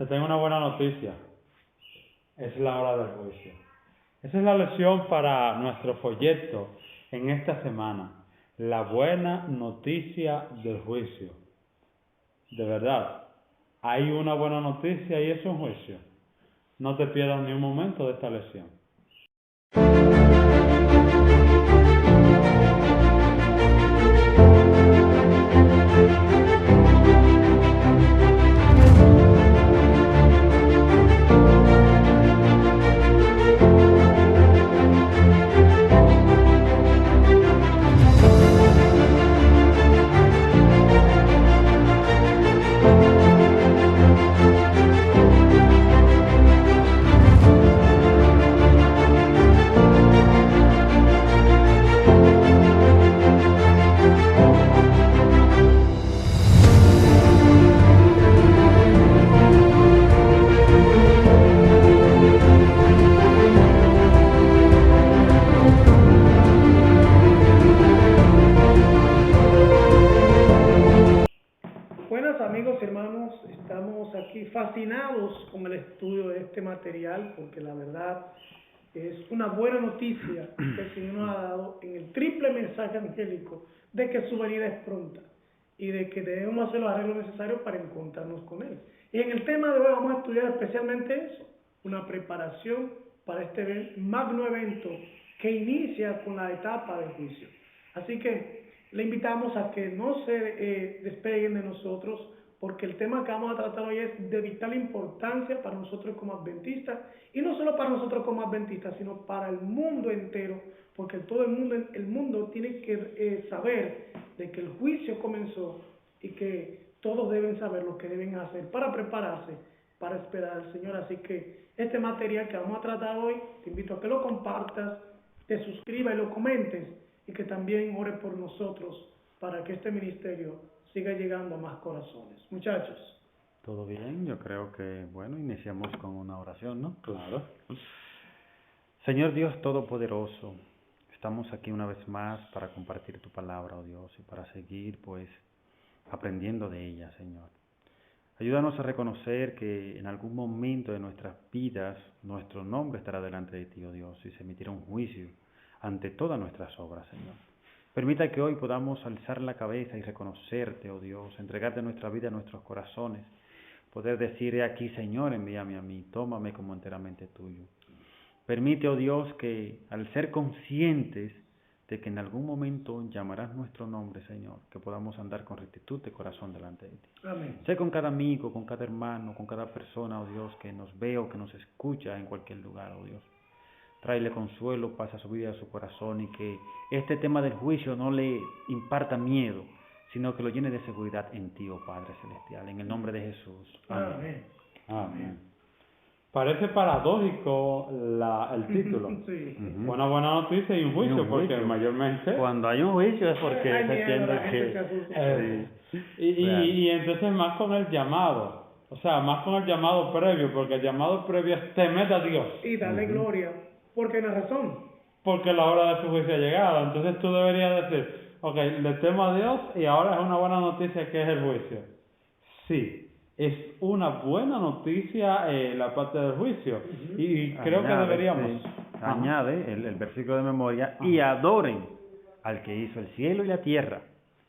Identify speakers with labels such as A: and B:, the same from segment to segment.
A: Te tengo una buena noticia. Es la hora del juicio. Esa es la lección para nuestro folleto en esta semana. La buena noticia del juicio. De verdad, hay una buena noticia y es un juicio. No te pierdas ni un momento de esta lección.
B: Buenas amigos y hermanos, estamos aquí fascinados con el estudio de este material porque la verdad es una buena noticia que el Señor nos ha dado en el triple mensaje angélico de que su venida es pronta y de que debemos hacer los arreglos necesarios para encontrarnos con Él. Y en el tema de hoy vamos a estudiar especialmente eso, una preparación para este magno evento que inicia con la etapa del juicio. Así que le invitamos a que no se despeguen de nosotros, porque el tema que vamos a tratar hoy es de vital importancia para nosotros como adventistas, y no solo para nosotros como adventistas, sino para el mundo entero, porque todo el mundo tiene que saber de que el juicio comenzó y que todos deben saber lo que deben hacer para prepararse, para esperar al Señor. Así que este material que vamos a tratar hoy, te invito a que lo compartas, te suscribas y lo comentes, y que también ore por nosotros para que este ministerio siga llegando a más corazones. Muchachos.
C: Todo bien, yo creo que, bueno, iniciamos con una oración, ¿no?
A: Claro.
C: Señor Dios Todopoderoso, estamos aquí una vez más para compartir tu palabra, oh Dios, y para seguir, pues, aprendiendo de ella, Señor. Ayúdanos a reconocer que en algún momento de nuestras vidas nuestro nombre estará delante de ti, oh Dios, y se emitirá un juicio ante todas nuestras obras, Señor. Permita que hoy podamos alzar la cabeza y reconocerte, oh Dios, entregarte nuestra vida, nuestros corazones, poder decir aquí, Señor, envíame a mí, tómame como enteramente tuyo. Permite, oh Dios, que al ser conscientes de que en algún momento llamarás nuestro nombre, Señor, que podamos andar con rectitud de corazón delante de ti.
B: Amén.
C: Sé con cada amigo, con cada hermano, con cada persona, oh Dios, que nos ve o que nos escucha en cualquier lugar, oh Dios. Tráele consuelo, paz a su vida, a su corazón, y que este tema del juicio no le imparta miedo, sino que lo llene de seguridad en ti, oh Padre Celestial, en el nombre de Jesús.
B: Amén.
A: Amén. Parece paradójico el título.
B: Sí.
A: Una buena noticia y un juicio,
C: Y un juicio.
A: porque mayormente...
C: Cuando hay un juicio es porque
B: Hay
C: se
B: miedo,
C: entiende
B: la gente se
C: que...
B: asusta.
A: Y entonces más con el llamado, o sea, más con el llamado previo, porque el llamado previo es temer a Dios,
B: Y darle gloria, porque hay una razón.
A: porque la hora de su juicio ha llegado. Entonces tú deberías decir, ok, le temo a Dios y ahora es una buena noticia que es el juicio. Sí, es una buena noticia la parte del juicio, y creo que deberíamos...
C: sí. Añade el versículo de memoria, y adoren al que hizo el cielo y la tierra,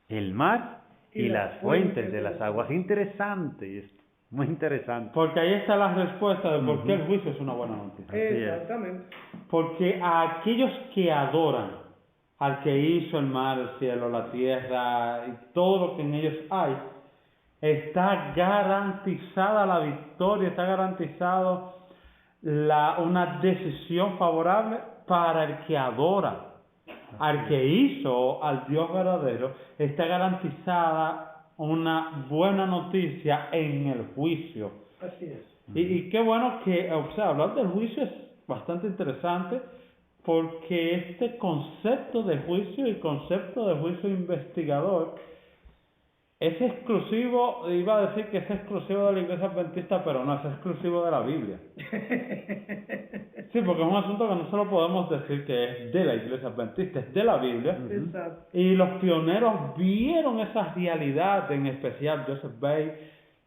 C: el mar y las fuentes de las aguas. Interesante esto, muy interesante.
A: Porque ahí está la respuesta de por qué el juicio es una buena noticia.
C: Así es.
B: Exactamente.
A: Porque a aquellos que adoran al que hizo el mar, el cielo, la tierra y todo lo que en ellos hay, está garantizada la victoria, está garantizado una decisión favorable para el que adora. Al que hizo al Dios verdadero, está garantizada una buena noticia en el juicio.
B: Así es.
A: Y qué bueno que, o sea, hablar del juicio es bastante interesante, porque este concepto de juicio y concepto de juicio investigador es exclusivo, iba a decir que es exclusivo de la Iglesia Adventista, pero no, es exclusivo de la Biblia. Sí, porque es un asunto que no solo podemos decir que es de la Iglesia Adventista, es de la Biblia.
B: Exacto.
A: Y los pioneros vieron esa realidad, en especial Joseph Bay,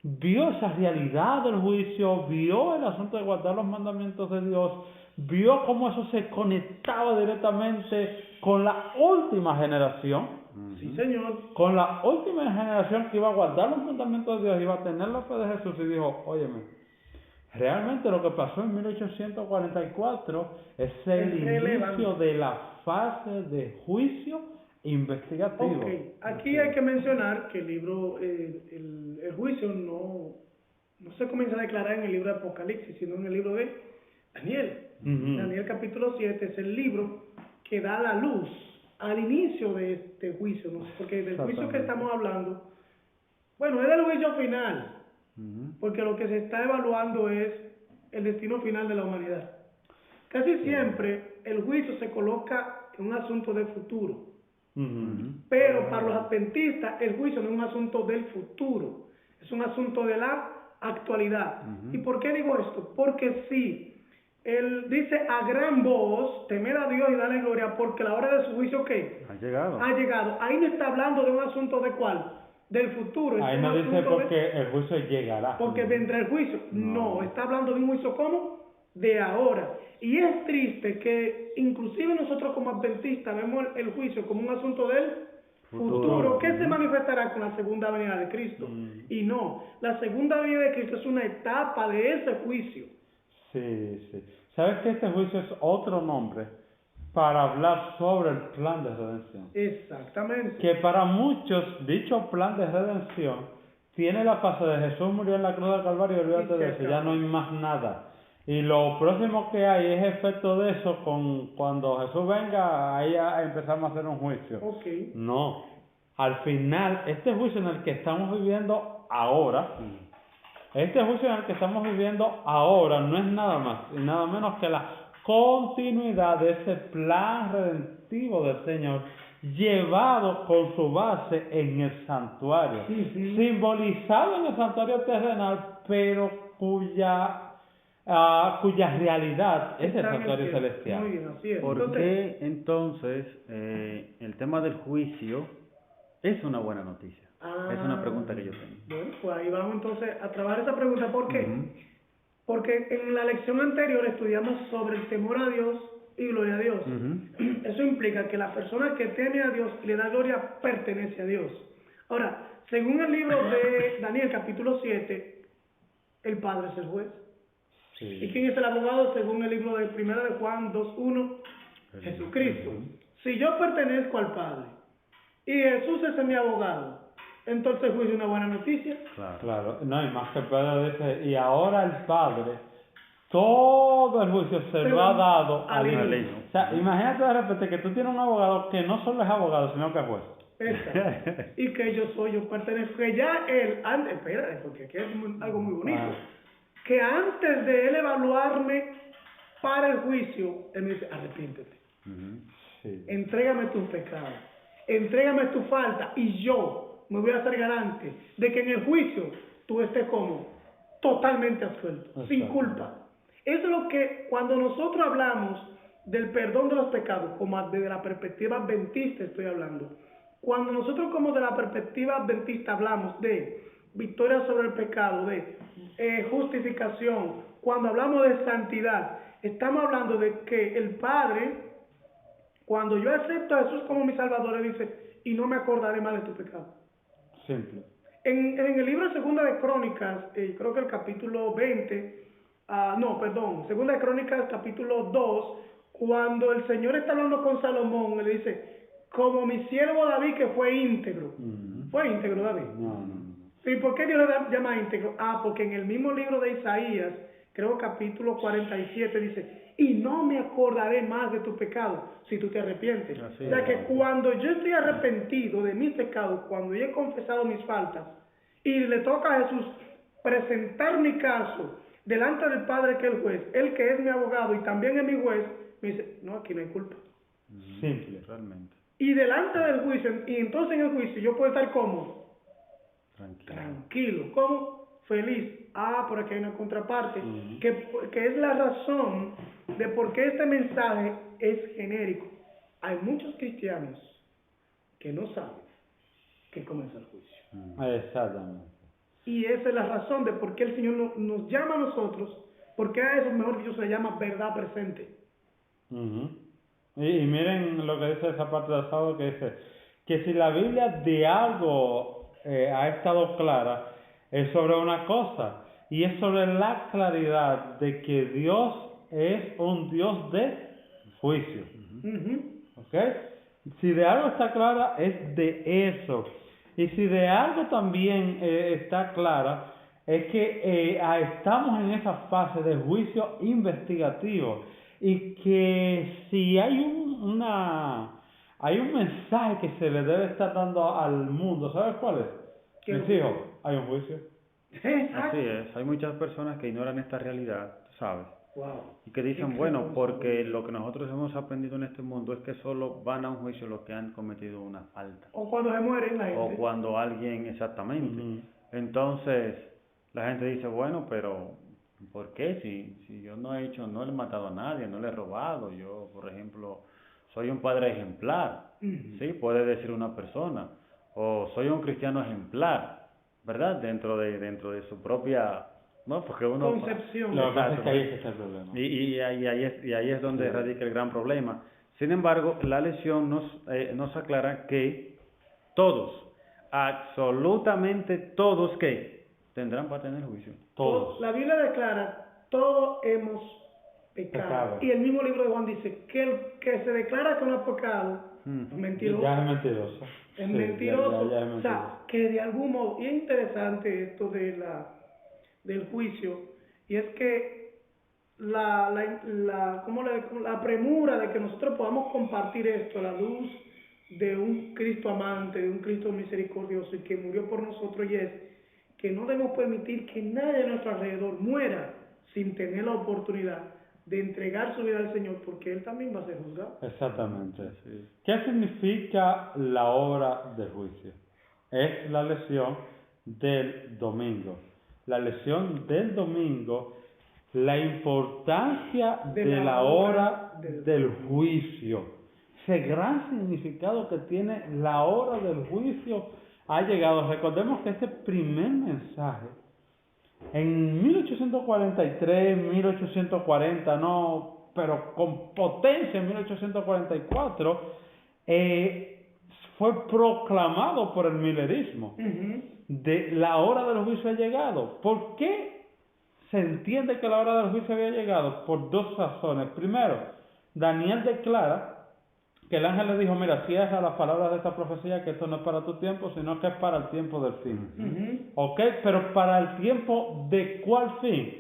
A: vio esa realidad del juicio, vio el asunto de guardar los mandamientos de Dios, vio cómo eso se conectaba directamente con la última generación,
B: Sí, Señor.
A: con la última generación que iba a guardar los mandamientos de Dios, iba a tener la fe de Jesús y dijo, óyeme, realmente lo que pasó en 1844 es el inicio de la fase de juicio investigativo.
B: Ok, aquí hay que mencionar que el libro, el juicio no se comienza a declarar en el libro de Apocalipsis, sino en el libro de Daniel. Daniel capítulo 7 es el libro que da la luz al inicio de este juicio, ¿no? Porque del juicio que estamos hablando, bueno, es del juicio final, porque lo que se está evaluando es el destino final de la humanidad. Casi siempre el juicio se coloca en un asunto del futuro. Pero para los adventistas el juicio no es un asunto del futuro, es un asunto de la actualidad. ¿Y por qué digo esto? Porque si él dice a gran voz, temer a Dios y darle gloria, porque la hora de su juicio ¿qué?
C: Ha llegado.
B: Ha llegado. Ahí no está hablando de un asunto de ¿cuál? Del futuro.
A: Ahí no dice porque el juicio llegará.
B: Porque vendrá el juicio. No, está hablando de un juicio ¿cómo? De ahora. Y es triste que inclusive nosotros como adventistas vemos el juicio como un asunto del futuro que se manifestará con la segunda venida de Cristo. Y no, la segunda venida de Cristo es una etapa de ese juicio.
A: Sí, sí. ¿Sabes que este juicio es otro nombre para hablar sobre el plan de redención?
B: Exactamente.
A: Que para muchos, dicho plan de redención tiene la fase de Jesús murió en la cruz del Calvario y olvídate de eso, ya no hay más nada. Y lo próximo que hay es efecto de eso cuando Jesús venga, ahí empezamos a hacer un juicio.
B: Okay.
A: No, al final, este juicio en el que estamos viviendo ahora, este juicio en el que estamos viviendo ahora no es nada más y nada menos que la continuidad de ese plan redentivo del Señor llevado con su base en el santuario, simbolizado en el santuario terrenal, pero cuya realidad es el santuario celestial.
B: Muy bien, así es.
C: ¿Por qué entonces el tema del juicio es una buena noticia? Es una pregunta que yo tengo.
B: Bueno, pues ahí vamos entonces a trabajar esa pregunta. ¿Por qué? Porque en la lección anterior estudiamos sobre el temor a Dios y gloria a Dios. Eso implica que la persona que teme a Dios y le da gloria pertenece a Dios. Ahora, según el libro de Daniel capítulo 7, el Padre es el juez. Sí. ¿Y quién es el abogado? Según el libro de 1 de Juan 2:1, Jesucristo. Si yo pertenezco al Padre y Jesús es mi abogado, entonces el juicio es una buena noticia.
A: Claro. No, y más que Pedro dice, y ahora el Padre, todo el juicio se lo ha dado al Hijo. O sea, imagínate de repente que tú tienes un abogado que no solo es abogado, sino que es juez.
B: Exacto. Y que yo pertenezco, que ya él, antes, espérate, porque aquí es algo muy bonito, que antes de él evaluarme para el juicio, él me dice, arrepiéntete, entrégame tus pecados, entrégame tu falta, y yo me voy a hacer garante de que en el juicio tú estés como totalmente absuelto, sin culpa. Eso es lo que cuando nosotros hablamos del perdón de los pecados, como desde la perspectiva adventista estoy hablando, cuando nosotros como de la perspectiva adventista hablamos de victoria sobre el pecado, de justificación, cuando hablamos de santidad, estamos hablando de que el Padre, cuando yo acepto a Jesús como mi Salvador, él dice, y no me acordaré más de tu pecado.
A: Simple.
B: En el libro Segunda de Crónicas, creo que el capítulo 20, Segunda de Crónicas capítulo 2, cuando el Señor está hablando con Salomón, él dice, como mi siervo David que fue íntegro. ¿Fue íntegro David?
A: No.
B: ¿Y por qué Dios le llama íntegro? Porque en el mismo libro de Isaías, creo capítulo 47, dice, y no me acordaré más de tu pecado si tú te arrepientes. O sea que cuando yo estoy arrepentido de mis pecados, cuando yo he confesado mis faltas, y le toca a Jesús presentar mi caso delante del Padre que es el juez, él que es mi abogado y también es mi juez, me dice, no, aquí no hay culpa.
A: Simple, realmente.
B: Y delante del juicio, y entonces en el juicio yo puedo estar cómodo. Tranquilo. ¿Cómo? Feliz. Por aquí hay una contraparte, que es la razón de por qué este mensaje es genérico. Hay muchos cristianos que no saben que comienza el juicio.
A: Exactamente.
B: Y esa es la razón de por qué el Señor nos llama a nosotros, porque a eso, mejor dicho, se llama verdad presente.
A: Ujú. Y miren lo que dice esa parte del sábado, que dice que si la Biblia de algo ha estado clara, es sobre una cosa, y es sobre la claridad de que Dios es un Dios de juicio. ¿Ok? Si de algo está clara, es de eso. Y si de algo también está clara, es que estamos en esa fase de juicio investigativo. Y que si hay hay un mensaje que se le debe estar dando al mundo, ¿sabes cuál es? Mis hijos, hay un juicio.
C: Así es, hay muchas personas que ignoran esta realidad, ¿sabes?
B: Wow.
C: Y que dicen, bueno, porque lo que nosotros hemos aprendido en este mundo es que solo van a un juicio los que han cometido una falta.
B: O cuando se mueren la gente.
C: O cuando alguien, exactamente. Entonces, la gente dice, bueno, pero ¿por qué? Si yo no he no le he matado a nadie, no le he robado, yo, por ejemplo, soy un padre ejemplar, ¿sí? Puede decir una persona. O soy un cristiano ejemplar, ¿verdad? Dentro de su propia... No, porque uno...
B: Concepción.
A: Lo que pasa es que ahí está el problema.
C: Y ahí es donde radica el gran problema. Sin embargo, la lección nos aclara que todos, absolutamente todos, ¿qué? Tendrán parte en el juicio.
A: Todos.
B: La Biblia declara, todos hemos pecado. Y el mismo libro de Juan dice que el que se declara que no ha pecado, es mentiroso.
A: Ya es mentiroso.
B: Es
A: Sí,
B: mentiroso.
A: ya es mentiroso.
B: O sea, que de algún modo, y es interesante esto del juicio, y es que la premura de que nosotros podamos compartir esto a la luz de un Cristo amante, de un Cristo misericordioso y que murió por nosotros, y es que no debemos permitir que nadie a nuestro alrededor muera sin tener la oportunidad de entregar su vida al Señor, porque Él también va a ser juzgado.
A: Exactamente. Sí. ¿Qué significa la obra del juicio? Es la lección del domingo. La lección del domingo, la importancia de la hora del juicio. Ese gran significado que tiene la hora del juicio ha llegado. Recordemos que este primer mensaje, en 1843, 1840, no, pero con potencia en 1844, fue proclamado por el millerismo. De la hora del juicio ha llegado. ¿Por qué se entiende que la hora del juicio había llegado? Por dos razones. Primero, Daniel declara que el ángel le dijo, mira, cierra las palabras de esta profecía, que esto no es para tu tiempo, sino que es para el tiempo del fin. ¿Ok? Pero ¿para el tiempo de cuál fin?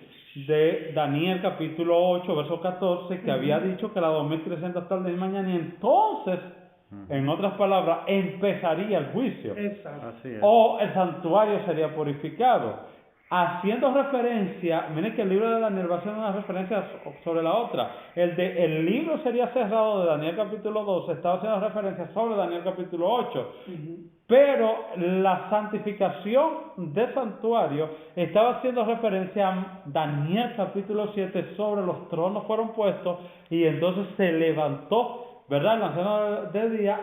A: De Daniel capítulo 8, verso 14, que había dicho que las 2300 tardes y mañana, y entonces, en otras palabras, empezaría el juicio.
B: Exacto.
C: Así es.
A: O el santuario sería purificado. Haciendo referencia, miren que el libro de Daniel va a hacer una referencia sobre la otra. El libro sería cerrado de Daniel capítulo 12, estaba haciendo referencia sobre Daniel capítulo 8. Pero la santificación del santuario estaba haciendo referencia a Daniel capítulo 7, sobre los tronos fueron puestos y entonces se levantó, ¿verdad?, el anciano de día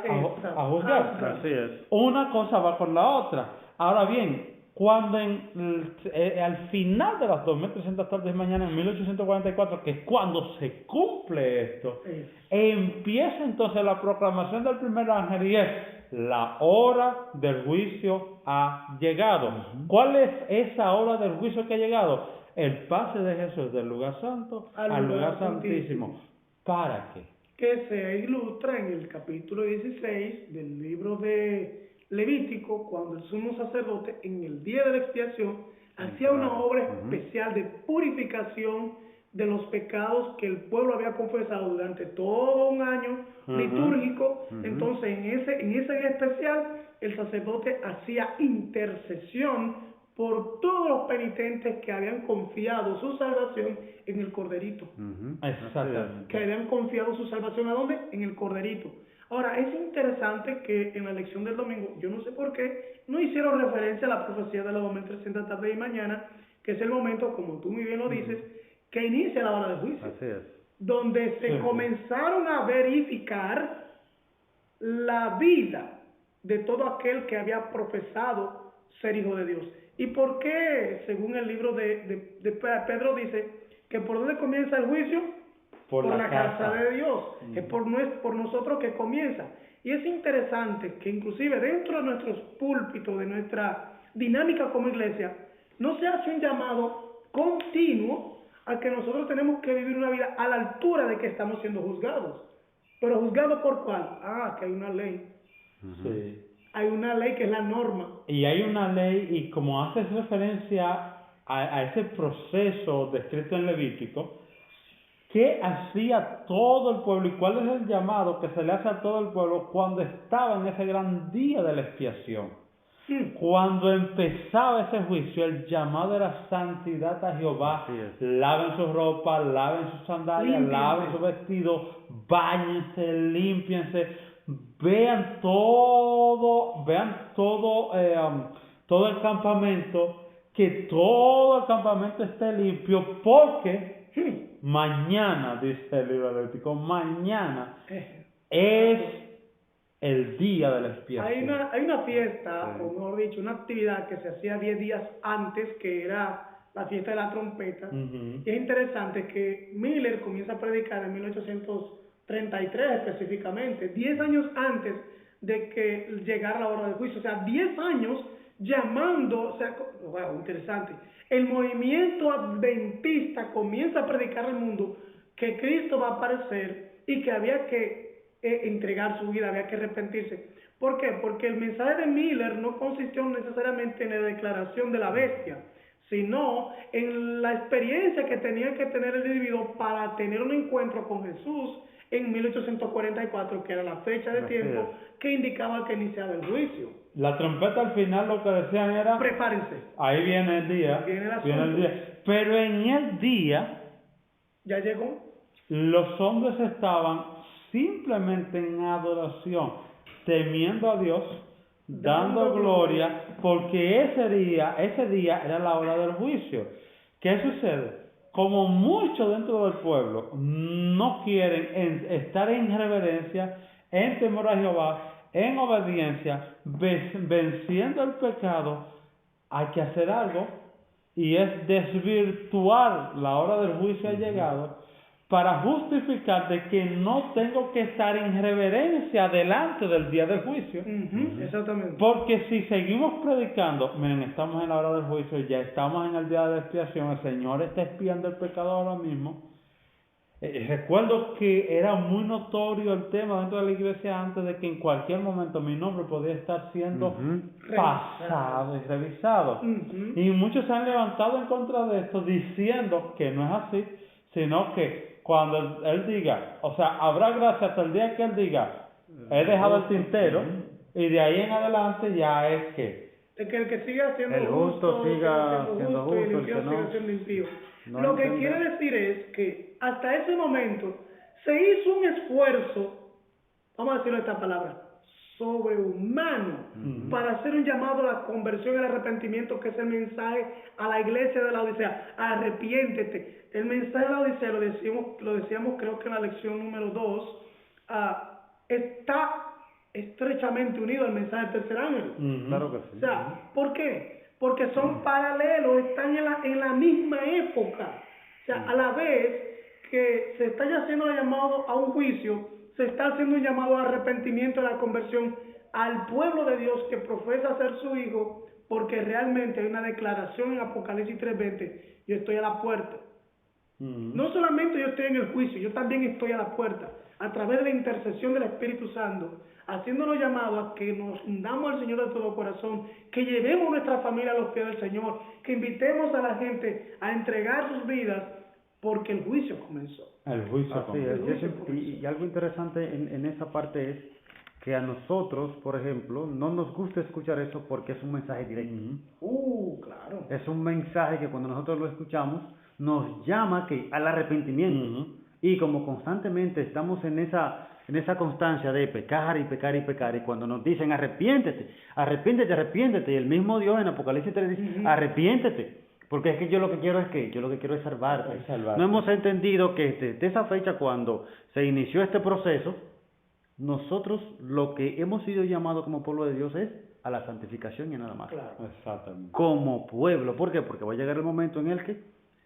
A: a juzgar.
C: Así es.
A: Una cosa va con la otra. Ahora bien, cuando al final de las 2300 tardes de mañana, en 1844, que es cuando se cumple esto, empieza entonces la proclamación del primer ángel, y es: la hora del juicio ha llegado. ¿Cuál es esa hora del juicio que ha llegado? El pase de Jesús del lugar santo al lugar santísimo. ¿Para qué?
B: Que se ilustra en el capítulo 16 del libro de Levítico, cuando el sumo sacerdote en el día de la expiación hacía una obra especial de purificación de los pecados que el pueblo había confesado durante todo un año litúrgico. Entonces en ese día especial el sacerdote hacía intercesión por todos los penitentes que habían confiado su salvación en el corderito.
A: Exactamente.
B: Que habían confiado su salvación ¿a dónde? En el corderito. Ahora, es interesante que en la lección del domingo, yo no sé por qué, no hicieron referencia a la profecía de las 2300 tarde y mañana, que es el momento, como tú muy bien lo dices, que inicia la hora del juicio.
C: Así es.
B: Donde se comenzaron a verificar la vida de todo aquel que había profesado ser hijo de Dios. ¿Y por qué, según el libro de Pedro, dice que por dónde comienza el juicio?
A: Por la
B: casa de Dios.
A: Mm.
B: Es por nosotros que comienza. Y es interesante que inclusive dentro de nuestros púlpitos, de nuestra dinámica como iglesia, no se hace un llamado continuo a que nosotros tenemos que vivir una vida a la altura de que estamos siendo juzgados. ¿Pero juzgados por cuál? Que hay una ley.
A: Sí.
B: Hay una ley que es la norma.
A: Y hay una ley, y como haces referencia a ese proceso descrito en Levítico, ¿qué hacía todo el pueblo y cuál es el llamado que se le hace a todo el pueblo cuando estaba en ese gran día de la expiación? Cuando empezaba ese juicio, el llamado era santidad a Jehová. Laven sus ropas, laven sus sandalias, laven sus vestidos, báñense, límpiense, vean todo el campamento, que todo el campamento esté limpio, porque mañana, dice el libro de Levítico, mañana es el día de la expiación.
B: Hay una fiesta, o mejor dicho, una actividad que se hacía 10 días antes, que era la fiesta de la trompeta. Y es interesante que Miller comienza a predicar en 1833 específicamente, 10 años antes de que llegara la hora del juicio. O sea, 10 años llamando, wow, interesante. El movimiento adventista comienza a predicar al mundo que Cristo va a aparecer y que había que entregar su vida, había que arrepentirse. ¿Por qué? Porque el mensaje de Miller no consistió necesariamente en la declaración de la bestia, sino en la experiencia que tenía que tener el individuo para tener un encuentro con Jesús en 1844, que era la fecha de tiempo que indicaba que iniciaba el juicio.
A: La trompeta al final lo que decían era:
B: prepárense.
A: Ahí viene el día. Viene el día. Pero en el día,
B: ya llegó.
A: Los hombres estaban simplemente en adoración, temiendo a Dios, dando gloria, porque ese día era la hora del juicio. ¿Qué sucede? Como muchos dentro del pueblo no quieren estar en reverencia, en temor a Jehová, en obediencia, venciendo el pecado, hay que hacer algo, y es desvirtuar la hora del juicio ha llegado, para justificar de que no tengo que estar en reverencia delante del día del juicio.
B: Exactamente.
A: Porque si seguimos predicando, miren, estamos en la hora del juicio, ya estamos en el día de la expiación, el Señor está expiando el pecado ahora mismo. Recuerdo que era muy notorio el tema dentro de la iglesia antes, de que en cualquier momento mi nombre podía estar siendo pasado y revisado. Y muchos se han levantado en contra de esto, diciendo que no es así, sino que cuando él diga, o sea, habrá gracia hasta el día que él diga, he dejado el tintero, y de ahí en adelante ya es que
B: el que siga siendo
C: el justo siga siendo justo,
B: y el impío siga siendo impío. Lo que quiere decir es que hasta ese momento se hizo un esfuerzo, vamos a decirlo esta palabra, sobrehumano, para hacer un llamado a la conversión y al arrepentimiento, que es el mensaje a la iglesia de la Odisea: arrepiéntete. El mensaje de la Odisea, lo decíamos creo que en la lección número 2, está estrechamente unido al mensaje del tercer ángel.
C: Claro que sí.
B: O sea, ¿por qué? Porque son paralelos, están en la misma época. O sea, a la vez que se está haciendo el llamado a un juicio, se está haciendo un llamado a arrepentimiento, a la conversión al pueblo de Dios que profesa ser su hijo, porque realmente hay una declaración en Apocalipsis 3:20: yo estoy a la puerta. No solamente yo estoy en el juicio, yo también estoy a la puerta, a través de la intercesión del Espíritu Santo, haciéndonos llamado a que nos hundamos al Señor de todo corazón, que llevemos nuestra familia a los pies del Señor, que invitemos a la gente a entregar sus vidas, porque el juicio comenzó.
A: El juicio comenzó.
C: Y algo interesante en esa parte es que a nosotros, por ejemplo, no nos gusta escuchar eso porque es un mensaje directo.
B: Claro.
C: Es un mensaje que cuando nosotros lo escuchamos nos llama al arrepentimiento. Y como constantemente estamos en esa constancia de pecar y pecar y pecar, y cuando nos dicen arrepiéntete, y el mismo Dios en Apocalipsis 3 dice arrepiéntete, porque es que yo lo que quiero es salvarte. No hemos entendido que desde esa fecha, cuando se inició este proceso, nosotros lo que hemos sido llamados como pueblo de Dios es a la santificación y nada más.
B: Claro.
A: Exactamente.
C: Como pueblo. ¿Por qué? Porque va a llegar el momento en el que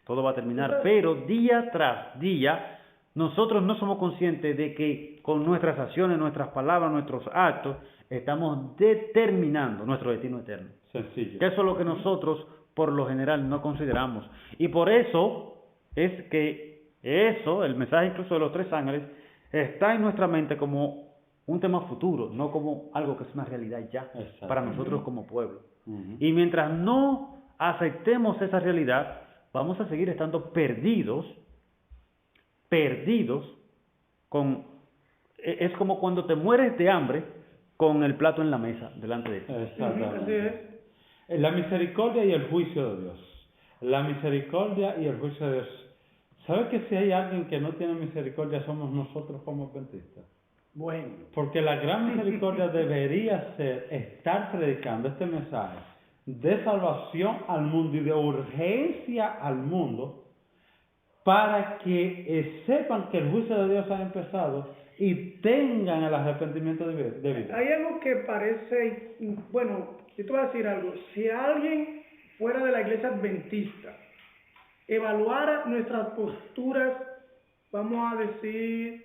C: todo va a terminar.
B: Entonces,
C: Pero día tras día, nosotros no somos conscientes de que con nuestras acciones, nuestras palabras, nuestros actos, estamos determinando nuestro destino eterno.
A: Sencillo.
C: Que eso es lo que nosotros, por lo general, no consideramos. Y por eso es que eso, el mensaje incluso de los 3 ángeles, está en nuestra mente como un tema futuro, no como algo que es una realidad ya
A: Exacto.
C: para nosotros como pueblo.
A: Ujú.
C: Y mientras no aceptemos esa realidad, vamos a seguir estando perdidos es como cuando te mueres de hambre con el plato en la mesa delante de ti.
B: así
A: Exactamente.
B: es.
A: La misericordia y el juicio de Dios. La misericordia y el juicio de Dios. ¿Sabes que si hay alguien que no tiene misericordia somos nosotros como adventistas?
B: Bueno,
A: Porque la gran misericordia debería ser estar predicando este mensaje de salvación al mundo y de urgencia al mundo para que sepan que el juicio de Dios ha empezado y tengan el arrepentimiento debido.
B: hay algo que parece, bueno, yo te voy a decir algo, si alguien fuera de la iglesia adventista evaluara nuestras posturas, vamos a decir,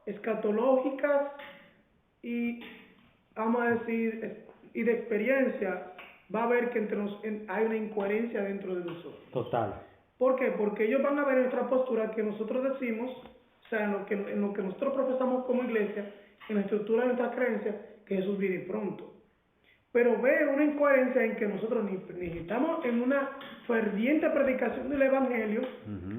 B: escatológicas y, vamos a decir, y de experiencia, va a ver que hay una incoherencia dentro de nosotros.
A: Total.
B: ¿Por qué? Porque ellos van a ver nuestra postura que nosotros decimos, o sea, en lo que nosotros profesamos como iglesia, en la estructura de nuestras creencias, que Jesús viene pronto. Pero ve una incoherencia en que nosotros ni estamos en una ferviente predicación del Evangelio,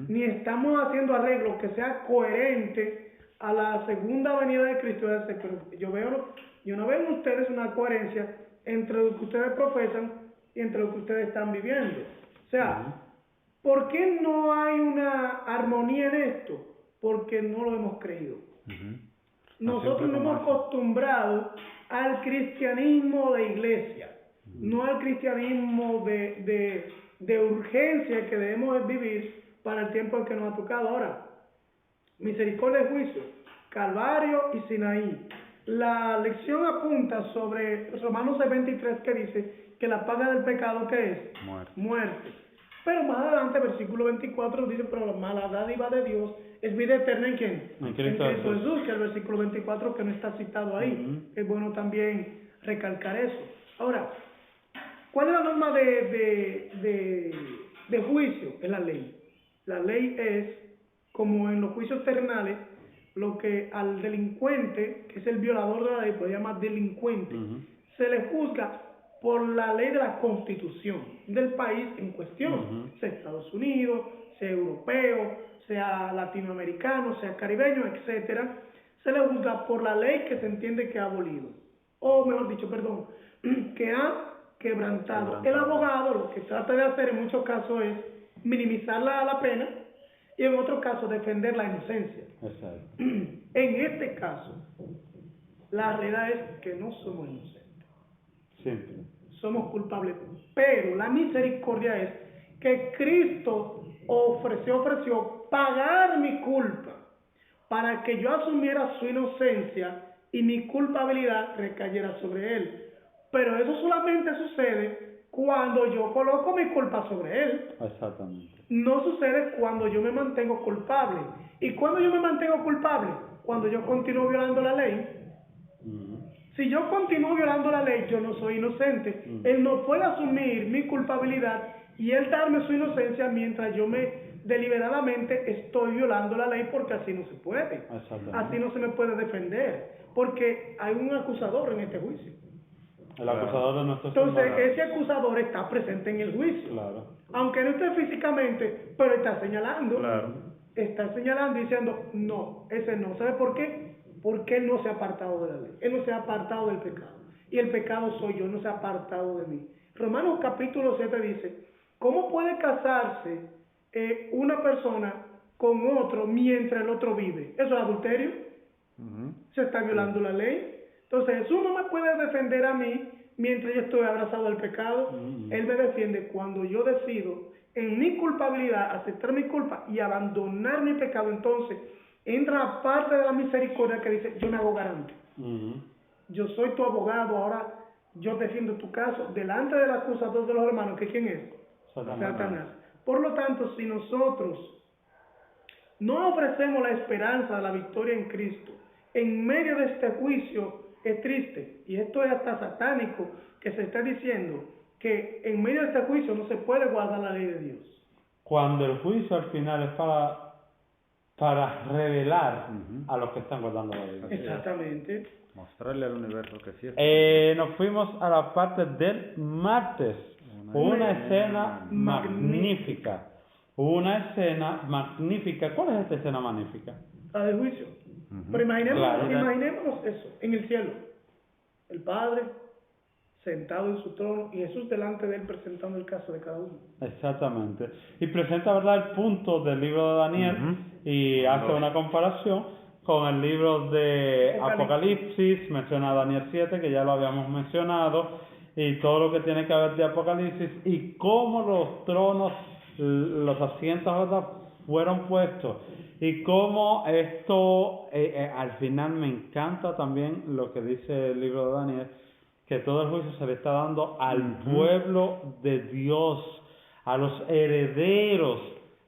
B: ni estamos haciendo arreglos que sea coherente a la segunda venida de Cristo. Pero yo no veo en ustedes una coherencia entre lo que ustedes profesan y entre lo que ustedes están viviendo. O sea, ¿por qué no hay una armonía en esto? Porque no lo hemos creído. Nosotros nos hemos acostumbrado al cristianismo de iglesia, no al cristianismo de urgencia que debemos vivir para el tiempo en que nos ha tocado. Ahora, misericordia y juicio, Calvario y Sinaí. La lección apunta sobre Romanos 6:23 que dice que la paga del pecado, ¿qué es? Muerte. Pero más adelante, versículo 24 dice, pero la mala dádiva de Dios es vida eterna ¿en quién?
A: En Cristo
B: Jesús, que es el versículo 24 que no está citado ahí. Es bueno también recalcar eso. Ahora, ¿cuál es la norma de juicio? Es la ley. La ley es, como en los juicios terrenales, lo que al delincuente, que es el violador de la ley, puede llamar delincuente, se le juzga por la ley de la Constitución del país en cuestión, sea Estados Unidos, sea europeo, sea latinoamericano, sea caribeño, etcétera, se le juzga por la ley que se entiende que ha abolido, o mejor dicho, perdón, que ha quebrantado. El abogado lo que trata de hacer en muchos casos es minimizar la pena y en otros casos defender la inocencia.
A: Exacto.
B: En este caso, la realidad es que no somos inocentes.
A: Simple.
B: Somos culpables, pero la misericordia es que Cristo ofreció pagar mi culpa para que yo asumiera su inocencia y mi culpabilidad recayera sobre él. Pero eso solamente sucede cuando yo coloco mi culpa sobre él.
A: Exactamente.
B: No sucede cuando yo me mantengo culpable. ¿Y cuando yo me mantengo culpable? Cuando yo continúo violando la ley. Si yo continúo violando la ley, yo no soy inocente. Él no puede asumir mi culpabilidad y él darme su inocencia mientras yo deliberadamente estoy violando la ley, porque así no se puede. Así no se me puede defender, porque hay un acusador en este juicio.
A: El acusador de nuestros
B: Entonces,
A: hermanos.
B: ese acusador está presente en el juicio.
A: Claro.
B: Aunque no esté físicamente, pero está señalando.
C: Claro.
B: Está señalando diciendo, no, ese no. ¿Sabe por qué? Porque él no se ha apartado de la ley. Él no se ha apartado del pecado. Y el pecado soy yo, no se ha apartado de mí. Romanos capítulo 7 dice, ¿cómo puede casarse una persona con otro mientras el otro vive? ¿Eso es adulterio? Se está violando la ley. Entonces Jesús no me puede defender a mí mientras yo estoy abrazado al pecado. Él me defiende cuando yo decido en mi culpabilidad aceptar mi culpa y abandonar mi pecado. Entonces entra la parte de la misericordia que dice, yo me hago garante. Yo soy tu abogado, ahora yo defiendo tu caso delante del acusador de los hermanos, que ¿quién es? Satanás. Por lo tanto, si nosotros no ofrecemos la esperanza de la victoria en Cristo, en medio de este juicio es triste, y esto es hasta satánico, que se está diciendo que en medio de este juicio no se puede guardar la ley de Dios.
A: Cuando el juicio al final es para revelar a los que están guardando la ley.
B: Exactamente.
C: Mostrarle al universo que sí es.
A: Nos fuimos a la parte del martes. Una escena magnífica. Una escena magnífica. ¿Cuál es esta escena magnífica?
B: La del juicio. Pero
A: Claro.
B: imaginémonos eso, en el cielo. El Padre sentado en su trono y Jesús delante de él presentando el caso de cada uno.
A: Exactamente. Y presenta, ¿verdad?, el punto del libro de Daniel y hace una comparación con el libro de Apocalipsis, menciona Daniel 7, que ya lo habíamos mencionado, y todo lo que tiene que ver de Apocalipsis, y cómo los tronos, los asientos, ¿verdad?, fueron puestos, y cómo esto, al final me encanta también lo que dice el libro de Daniel, que todo el juicio se le está dando al pueblo de Dios, a los herederos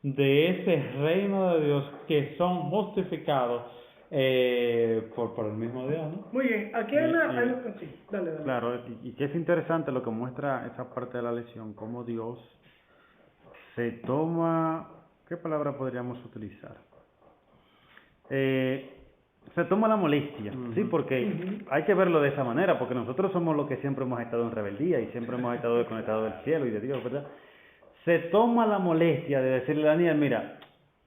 A: de ese reino de Dios que son justificados por el mismo Dios, ¿no?
B: Muy bien, aquí hay una... Sí, dale.
C: Claro, y que es interesante lo que muestra esa parte de la lección, cómo Dios se toma, ¿qué palabra podríamos utilizar? Se toma la molestia, ¿sí? Porque hay que verlo de esa manera, porque nosotros somos los que siempre hemos estado en rebeldía y siempre hemos estado desconectados del cielo y de Dios, ¿verdad? Se toma la molestia de decirle a Daniel, mira,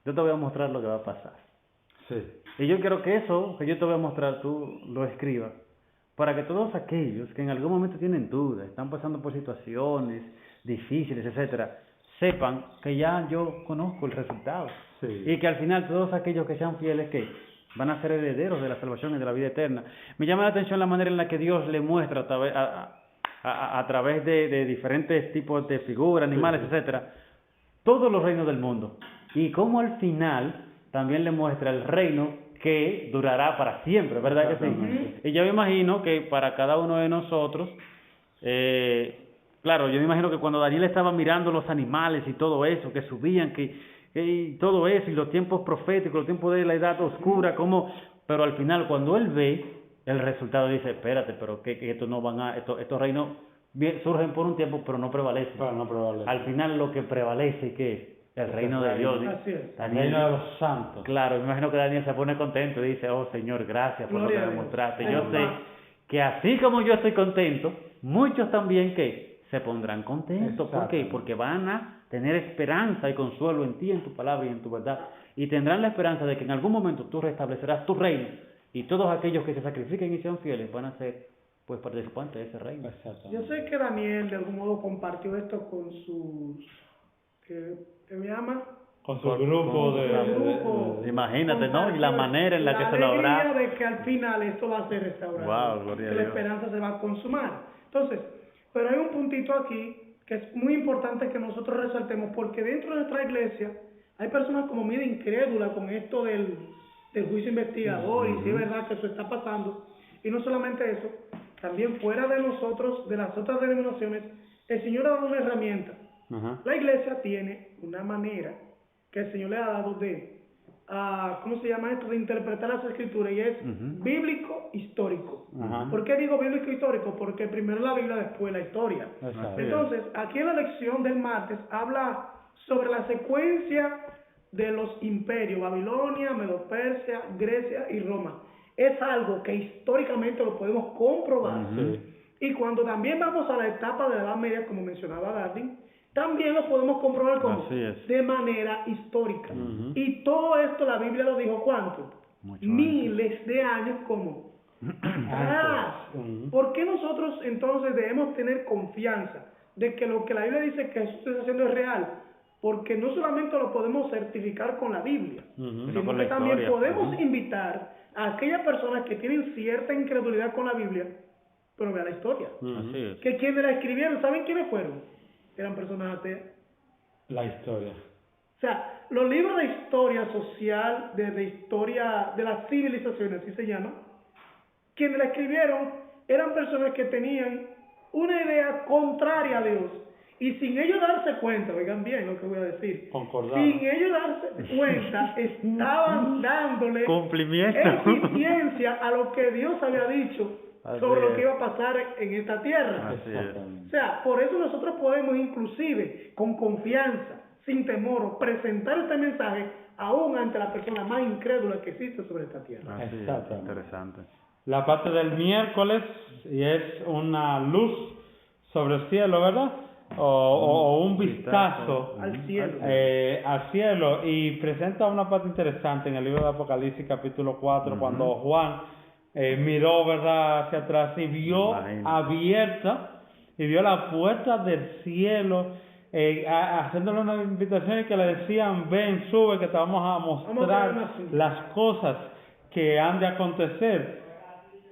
C: yo te voy a mostrar lo que va a pasar.
A: Sí.
C: Y yo quiero que eso que yo te voy a mostrar, tú lo escribas, para que todos aquellos que en algún momento tienen dudas, están pasando por situaciones difíciles, etcétera, sepan que ya yo conozco el resultado.
A: Sí.
C: Y que al final todos aquellos que sean fieles, que van a ser herederos de la salvación y de la vida eterna. Me llama la atención la manera en la que Dios le muestra a través de diferentes tipos de figuras, animales, etcétera, todos los reinos del mundo. Y cómo al final también le muestra el reino que durará para siempre, ¿verdad que sí? Y yo me imagino que para cada uno de nosotros, claro, yo me imagino que cuando Daniel estaba mirando los animales y todo eso, que subían, y todo eso, y los tiempos proféticos, los tiempos de la edad oscura, pero al final cuando él ve el resultado dice, espérate, pero que estos no van estos reinos surgen por un tiempo, pero no prevalecen. Al final lo que prevalece, ¿qué es? El reino de Dios.
B: Así es.
A: El reino de los santos.
C: Claro, me imagino que Daniel se pone contento y dice, oh Señor, gracias por lo que me mostraste. Yo sé que así como yo estoy contento, muchos también que se pondrán contentos. ¿Por qué? Porque van a tener esperanza y consuelo en ti, en tu palabra y en tu verdad. Y tendrán la esperanza de que en algún momento tú restablecerás tu reino. Y todos aquellos que se sacrifiquen y sean fieles van a ser pues participantes de ese reino.
B: Yo sé que Daniel de algún modo compartió esto con sus... ¿Qué me llama?
A: Con su grupo
C: imagínate, ¿no? Y la manera en la que se lo habrá.
B: La alegría de que al final esto va a ser restaurado.
C: Wow, gloria a
B: que la
C: Dios.
B: esperanza se va a consumar. Entonces, pero hay un puntito aquí que es muy importante que nosotros resaltemos, porque dentro de nuestra iglesia hay personas como medio incrédulas con esto del juicio investigador, y si es verdad que eso está pasando. Y no solamente eso, también fuera de nosotros, de las otras denominaciones, el Señor ha dado una herramienta. La iglesia tiene una manera que el Señor le ha dado de, ¿cómo se llama esto? De interpretar las escrituras, y es bíblico-histórico. ¿Por qué digo bíblico-histórico? Porque primero la Biblia, después la historia. Entonces, aquí en la lección del martes habla sobre la secuencia de los imperios, Babilonia, Medo-Persia, Grecia y Roma. Es algo que históricamente lo podemos comprobar. Y cuando también vamos a la etapa de la Edad Media, como mencionaba Darwin, también lo podemos comprobar como de manera histórica. Y todo esto la Biblia lo dijo ¿cuánto? Miles de años como atrás. ¿Por qué nosotros entonces debemos tener confianza de que lo que la Biblia dice que Jesús está haciendo es real? Porque no solamente lo podemos certificar con la Biblia, sino que también podemos invitar a aquellas personas que tienen cierta incredulidad con la Biblia, pero vean la historia. Que quienes la escribieron, ¿saben quiénes fueron? Eran personas ateas.
A: La historia.
B: O sea, los libros de historia social, de historia de las civilizaciones, así se llama, quienes la escribieron eran personas que tenían una idea contraria a Dios. Y sin ellos darse cuenta, oigan bien lo que voy a decir,
A: Concordar.
B: sin ellos darse cuenta, estaban dándole
C: Cumplimiento.
B: eficiencia a lo que Dios había dicho
C: Así
B: sobre lo
C: es.
B: que iba a pasar en esta tierra.
C: Así es.
B: O sea, por eso nosotros podemos inclusive, con confianza, sin temor, presentar este mensaje aún ante la persona más incrédula que existe sobre esta tierra.
C: Así es,
A: Exactamente.
C: interesante.
A: La parte del miércoles y es una luz sobre el cielo, ¿verdad? O un vistazo
B: Al cielo.
A: al cielo, y presenta una parte interesante en el libro de Apocalipsis capítulo 4, cuando Juan miró, ¿verdad?, hacia atrás y vio
C: Imagínate.
A: abierta y vio la puerta del cielo, haciéndole una invitación y que le decían: ven, sube, que te vamos a mostrar
B: ver una silla.
A: las cosas que han de acontecer.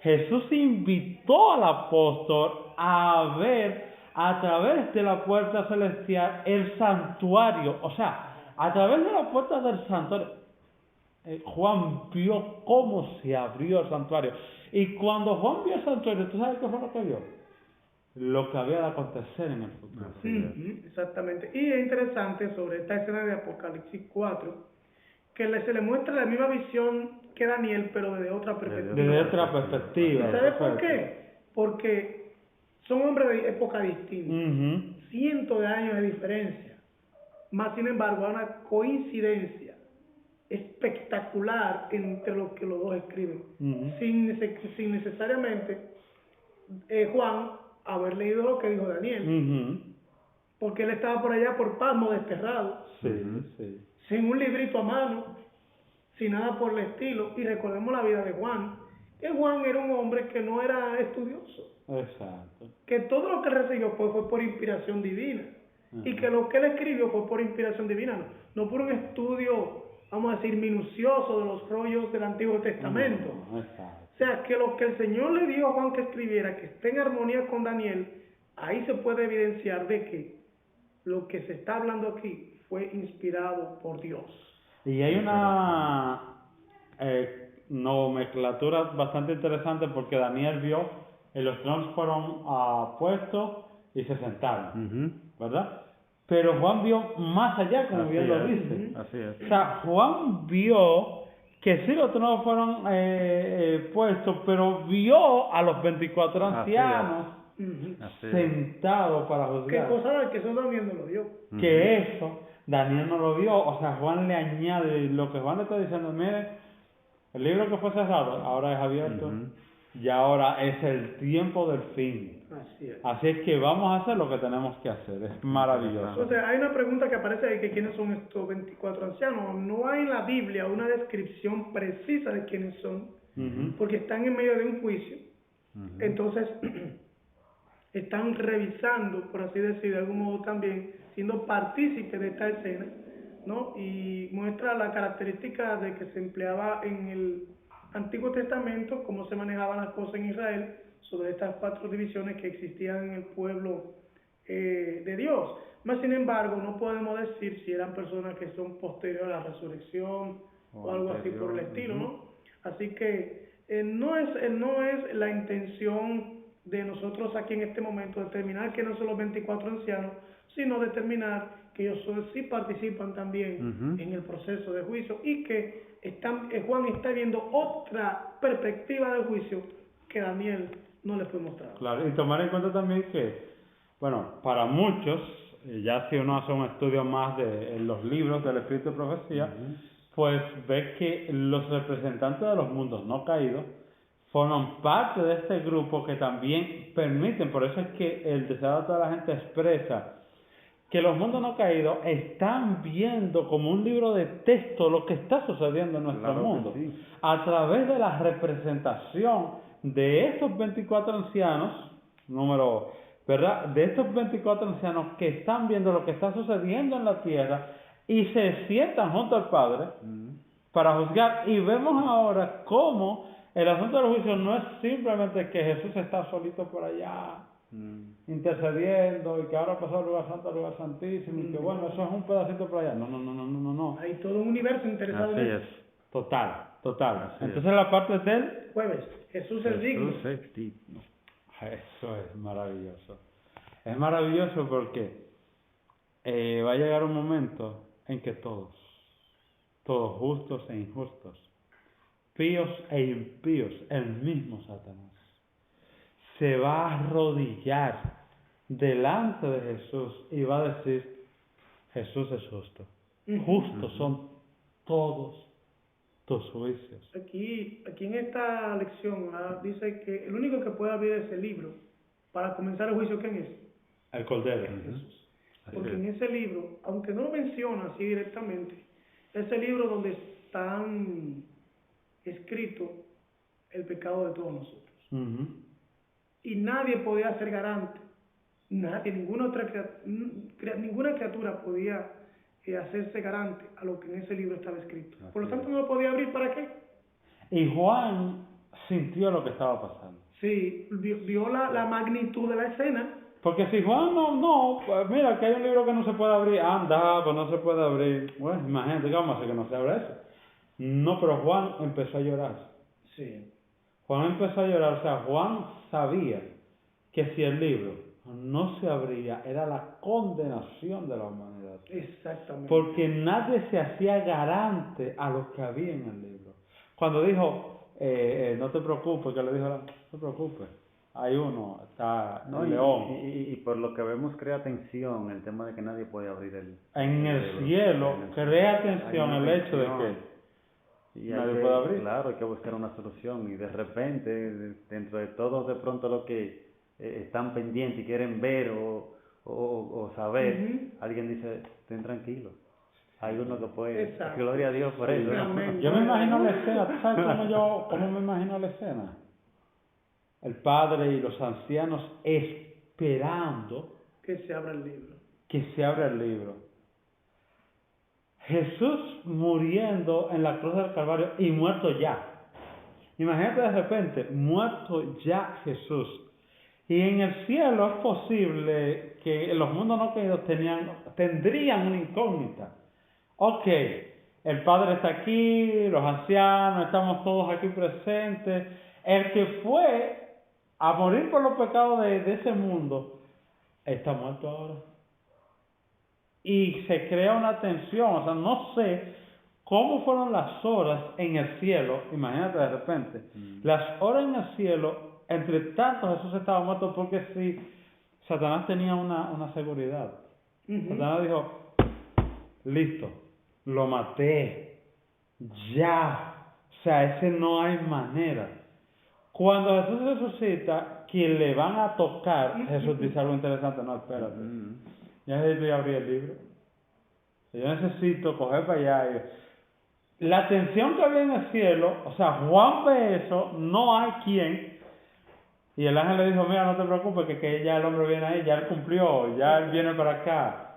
A: Jesús invitó al apóstol a ver a través de la puerta celestial el santuario, o sea, a través de la puerta del santuario. Juan vio cómo se abrió el santuario, y cuando Juan vio el santuario, ¿tú sabes qué fue lo que vio? Lo que había de acontecer en el futuro.
C: Así es.
B: Ujú, exactamente. Y es interesante sobre esta escena de Apocalipsis 4, que se le muestra la misma visión que Daniel, pero desde otra perspectiva.
A: Desde otra perspectiva.
B: ¿Y sabes por
A: perfecto.
B: qué? Porque son hombres de época distinta,
A: Ujú.
B: cientos de años de diferencia, más sin embargo hay una coincidencia espectacular entre lo que los dos escriben,
A: Ujú.
B: sin necesariamente Juan haber leído lo que dijo Daniel,
A: Ujú.
B: porque él estaba por allá por Pasmo desterrado,
A: Sí, sí.
B: sin un librito a mano, sin nada por el estilo. Y recordemos la vida de Juan, que Juan era un hombre que no era estudioso,
A: Exacto.
B: que todo lo que él recibió fue por inspiración divina, y que lo que él escribió fue por inspiración divina, no por un estudio, vamos a decir, minucioso de los rollos del Antiguo Testamento.
A: Exacto.
B: O sea, que lo que el Señor le dio a Juan que escribiera, que esté en armonía con Daniel, ahí se puede evidenciar de que lo que se está hablando aquí fue inspirado por Dios.
A: Y hay una nomenclatura bastante interesante, porque Daniel vio y los tronos fueron puestos y se sentaron,
C: Ujú.
A: ¿verdad? Pero Juan vio más allá, como
C: Así
A: bien lo
C: es,
A: dice.
C: así es.
A: O sea, Juan vio que sí los tronos fueron puestos, pero vio a los 24
C: Así es.
A: ancianos
B: Ujú.
C: Así es.
A: sentados para
B: ¿Qué
A: juzgar.
B: cosa que eso Daniel no lo vio?
A: Que eso Daniel no lo vio. O sea, Juan le añade lo que Juan le está diciendo: mire, el libro que fue cerrado ahora es abierto,
C: Ujú.
A: y ahora es el tiempo del fin.
B: Así es.
A: Así es que vamos a hacer lo que tenemos que hacer. Es maravilloso.
B: Entonces, hay una pregunta que aparece ahí, que quiénes son estos 24 ancianos. No hay en la Biblia una descripción precisa de quiénes son,
A: Ujú.
B: porque están en medio de un juicio.
C: Ujú.
B: Entonces, están revisando, por así decir, de algún modo también, siendo partícipes de esta escena, ¿no? Y muestra la característica de que se empleaba en el Antiguo Testamento, cómo se manejaban las cosas en Israel, sobre estas 4 divisiones que existían en el pueblo de Dios. Más sin embargo, no podemos decir si eran personas que son posteriores a la resurrección o algo así por el estilo, ¿no? Así que no es la intención de nosotros aquí en este momento determinar que no son los 24 ancianos, sino determinar que ellos sí participan también en el proceso de juicio, y que Juan está viendo otra perspectiva del juicio que Daniel no le fue mostrado.
A: Claro, y tomar en cuenta también que, bueno, para muchos, ya si uno hace un estudio más de en los libros del Espíritu de Profecía, pues ve que los representantes de los mundos no caídos forman parte de este grupo que también permiten. Por eso es que el deseo de toda la gente expresa que los mundos no caídos están viendo como un libro de texto lo que está sucediendo en nuestro
C: Claro que
A: mundo,
C: sí.
A: a través de la representación de estos 24 ancianos, ¿verdad? De estos 24 ancianos que están viendo lo que está sucediendo en la tierra y se sientan junto al Padre para juzgar. Y vemos ahora cómo el asunto del juicio no es simplemente que Jesús está solito por allá intercediendo, y que ahora pasó al lugar santo, al lugar santísimo, y que bueno, eso es un pedacito por allá. No.
B: Hay todo un universo interesado
C: Así
B: en
C: es.
B: eso.
A: Total.
C: Así es.
A: Entonces la parte del
B: Jueves, Jesús es digno.
C: Jesús es digno.
A: Eso es maravilloso. Es maravilloso porque va a llegar un momento en que todos justos e injustos, píos e impíos, el mismo Satanás, se va a arrodillar delante de Jesús y va a decir, Jesús es justo. Justos son todos tus juicios.
B: Aquí en esta lección dice que el único que puede abrir ese libro para comenzar el juicio, ¿quién es?
A: El Cordero.
B: Jesús. Porque en ese libro, aunque no lo menciona así directamente, es el libro donde están escrito el pecado de todos nosotros. Y nadie podía ser garante, ninguna criatura podía hacerse garante a lo que en ese libro estaba escrito. Por lo tanto, no lo podía abrir. ¿Para qué?
A: Y Juan sintió lo que estaba pasando.
B: Sí, vio la magnitud de la escena.
A: Porque si Juan pues mira que hay un libro que no se puede abrir, anda, pues no se puede abrir. Bueno, imagínate, ¿qué vamos a hacer que no se abra eso? No, pero Juan empezó a llorar.
B: Sí.
A: Juan empezó a llorar, o sea, Juan sabía que si el libro no se abría, era la condenación de la humanidad.
B: Exactamente.
A: Porque nadie se hacía garante a lo que había en el libro. Cuando dijo, no te preocupes, que le dijo, no te preocupes, hay uno, está el león.
C: Y por lo que vemos crea tensión el tema de que nadie puede abrir el...
A: En el cielo crea tensión el hecho de que nadie puede abrir.
C: Claro, hay que buscar una solución y de repente, dentro de todos de pronto lo que están pendientes y quieren ver o saber, alguien dice, estén tranquilos. Hay uno que puede,
B: exacto.
C: Gloria a Dios por eso.
A: Yo me imagino la escena, ¿tú sabes cómo me imagino la escena? El padre y los ancianos esperando
B: que se abra el libro.
A: Que se abra el libro. Jesús muriendo en la cruz del Calvario y muerto ya. Imagínate de repente, muerto ya Jesús. Y en el cielo es posible que los mundos no caídos tendrían una incógnita. Ok, el Padre está aquí, los ancianos, estamos todos aquí presentes. El que fue a morir por los pecados de ese mundo está muerto ahora. Y se crea una tensión, o sea, no sé cómo fueron las horas en el cielo, imagínate de repente, las horas en el cielo, entre tanto Jesús estaba muerto, porque si Satanás tenía una seguridad. Satanás dijo, listo, lo maté, ya, o sea, ese no hay manera. Cuando Jesús resucita, quien le van a tocar, Jesús dice algo interesante, no, espérate, ya necesito abrir el libro, yo necesito coger para allá. La tensión que había en el cielo, o sea, Juan ve eso, no hay quien, y el ángel le dijo, mira, no te preocupes, que ya el hombre viene ahí, ya él cumplió, ya él viene para acá.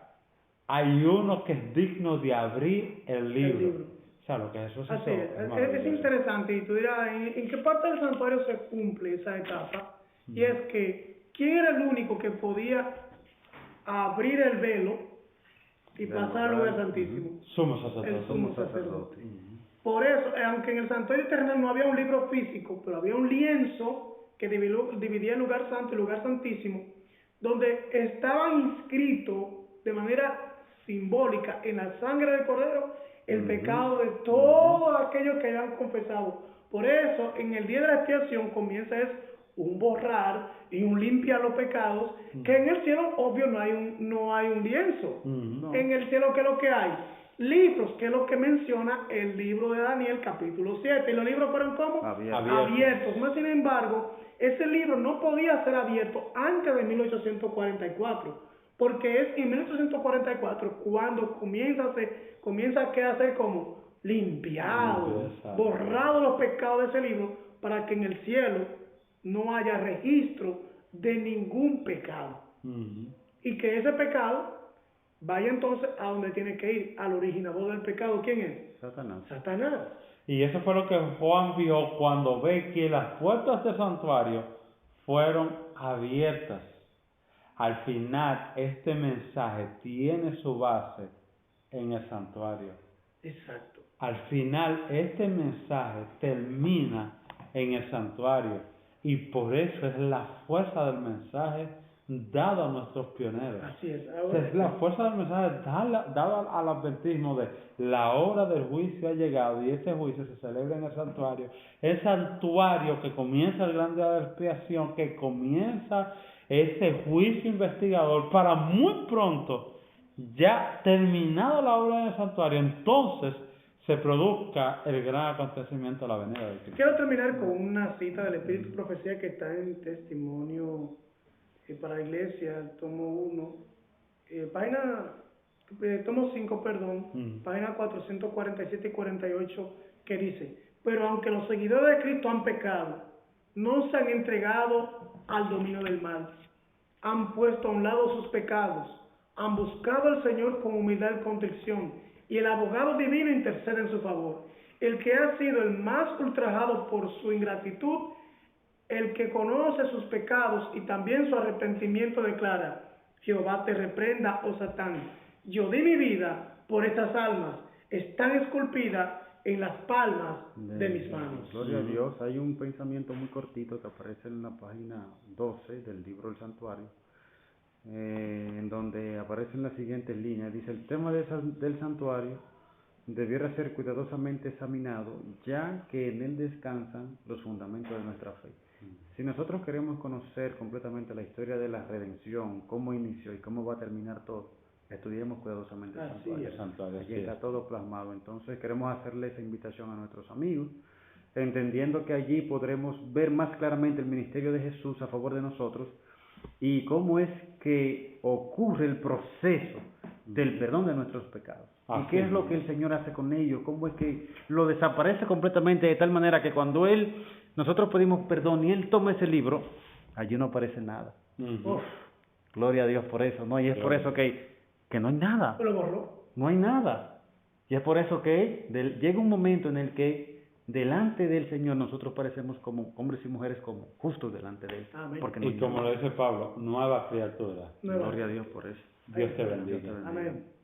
A: Hay uno que es digno de abrir el libro. O sea, lo que Jesús hizo
B: es interesante, y tú dirás, ¿en qué parte del santuario se cumple esa etapa? Y es que, ¿quién era el único que podía abrir el velo y pasar al lugar santísimo?
A: Sumo sacerdote.
B: El sumo sacerdote. Por eso, aunque en el santuario terrenal no había un libro físico, pero había un lienzo que dividía el lugar santo y el lugar santísimo, donde estaba inscrito de manera simbólica en la sangre del Cordero el pecado de todos aquellos que hayan confesado. Por eso, en el día de la expiación comienza un borrar y un limpiar los pecados, que en el cielo, obvio, no hay un lienzo. En el cielo, ¿qué es lo que hay? Libros, que es lo que menciona el libro de Daniel, capítulo 7. ¿Y los libros fueron cómo? Abiertos. Más sin embargo, ese libro no podía ser abierto antes de 1844. Porque es en 1844 cuando comienza a ser como limpiado, borrado los pecados de ese libro, para que en el cielo no haya registro de ningún pecado. Y que ese pecado vaya entonces a donde tiene que ir, al originador del pecado. ¿Quién es? Satanás.
A: Y eso fue lo que Juan vio cuando ve que las puertas del santuario fueron abiertas. Al final, este mensaje tiene su base en el santuario.
B: Exacto.
A: Al final, este mensaje termina en el santuario. Y por eso es la fuerza del mensaje dado a nuestros pioneros.
B: Así es.
A: Es la fuerza del mensaje dada al adventismo de la hora del juicio ha llegado y ese juicio se celebra en el santuario que comienza el gran día de expiación, que comienza ese juicio investigador para muy pronto, ya terminada la obra en el santuario, entonces se produzca el gran acontecimiento de la venida de Cristo.
B: Quiero terminar con una cita del Espíritu y Profecía que está en Testimonio para la Iglesia, el tomo 1, tomo 5, página 447 y 48, que dice: pero aunque los seguidores de Cristo han pecado, no se han entregado al dominio del mal, han puesto a un lado sus pecados, han buscado al Señor con humildad y contrición, y el abogado divino intercede en su favor. El que ha sido el más ultrajado por su ingratitud, el que conoce sus pecados y también su arrepentimiento, declara: Jehová te reprenda, oh Satán, yo di mi vida por estas almas, están esculpidas en las palmas de mis manos.
C: Gloria a Dios. Hay un pensamiento muy cortito que aparece en la página 12 del libro del Santuario, en donde aparecen las siguientes líneas. Dice: el tema del santuario debiera ser cuidadosamente examinado, ya que en él descansan los fundamentos de nuestra fe. Si nosotros queremos conocer completamente la historia de la redención, cómo inició y cómo va a terminar todo, estudiemos cuidadosamente el santuario. Allí está todo plasmado. Entonces queremos hacerle esa invitación a nuestros amigos, entendiendo que allí podremos ver más claramente el ministerio de Jesús a favor de nosotros y cómo es que ocurre el proceso del perdón de nuestros pecados. Y qué es lo que el Señor hace con ellos, cómo es que lo desaparece completamente, de tal manera que cuando nosotros pedimos perdón y Él toma ese libro, allí no aparece nada. Gloria a Dios por eso, ¿no? Y es por eso que no hay nada.
B: Lo borró.
C: No hay nada. Y es por eso que llega un momento en el que delante del Señor nosotros parecemos como hombres y mujeres como justos delante de Él.
B: Amén.
C: Porque
A: Y como lo dice Pablo, nueva criatura.
C: Gloria a Dios por eso.
A: Dios te bendiga.
B: Amén.